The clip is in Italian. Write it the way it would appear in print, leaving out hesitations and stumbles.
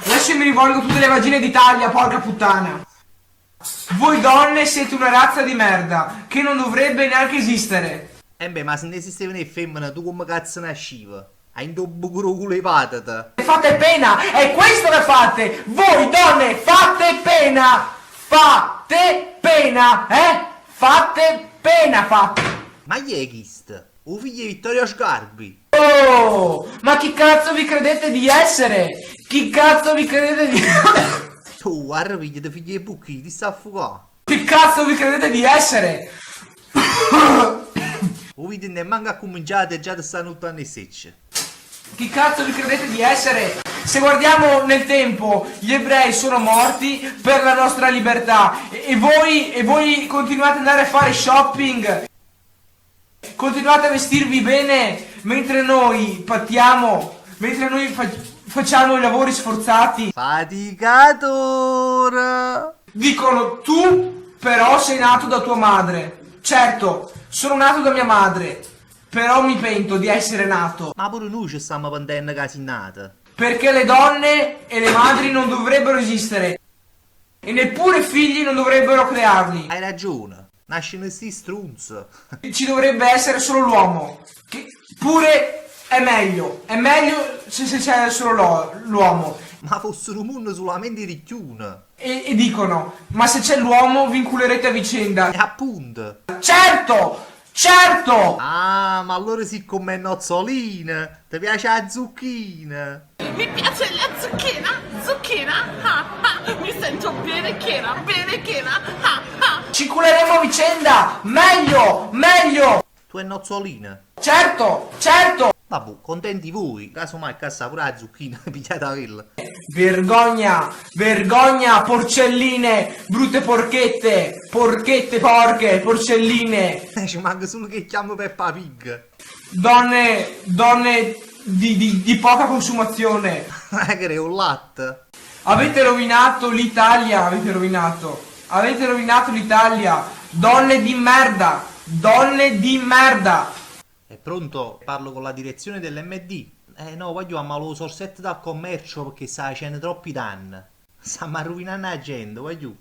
Adesso mi rivolgo a tutte le vagine d'Italia, porca puttana. Voi donne siete una razza di merda, che non dovrebbe neanche esistere. Beh, ma se ne esisteva una femmina, tu come cazzo nasciva? Hai un buco culo di patata. Fate pena, è questo che fate! Voi donne fate pena! Fate pena, eh? Fate pena, fate! Ma chi è chist? O figlio di Vittorio Sgarbi? Oh! Ma chi cazzo vi credete di essere? Chi cazzo vi credete di... Tu, guarda figlio di figli di Bucchi, ti sta a fugare. Chi cazzo vi credete di essere? O vedi ne manca cominciate già da stanno 8 anni secce. Chi cazzo vi credete di essere? Se guardiamo nel tempo, gli ebrei sono morti per la nostra libertà e voi continuate ad andare a fare shopping, continuate a vestirvi bene mentre noi patiamo, mentre noi facciamo i lavori sforzati. Faticator! Dicono tu però sei nato da tua madre. Certo, sono nato da mia madre, però mi pento di essere nato. Ma pure noi ci stiamo pentendo che sei nata. Perché le donne e le madri non dovrebbero esistere. E neppure figli non dovrebbero crearli. Hai ragione, nascono sti strunz. Ci dovrebbe essere solo l'uomo. Che pure è meglio se c'è solo l'uomo. Ma fossero un mondo solamente ricchione. E dicono, ma se c'è l'uomo vi inculerete a vicenda. E appunto. Certo! Certo! Ah, ma allora si come nozzolina. Ti piace la zucchina? Mi piace la zucchina, zucchina, ah, ah. Mi sento bene chena, ah, ah. Ci inculeremo a vicenda! Meglio! Meglio! Tu è nozzolina? Certo! Certo! Vabbè, contenti voi. Casomai cassa pure la zucchina, pigliata quella. Vergogna! Vergogna! Porcelline! Brutte porchette! Porchette porche! Porcelline! Ci manca solo che chiamo Peppa Pig. Donne di poca consumazione! Magari un latte. Avete rovinato l'Italia! Avete rovinato! Avete rovinato l'Italia! Donne di merda! Donne di merda! È pronto? Parlo con la direzione dell'MD. No, voglio amare lo sorsetto dal commercio perché sta facendo troppi danni. Stiamo rovinando la gente, voglio.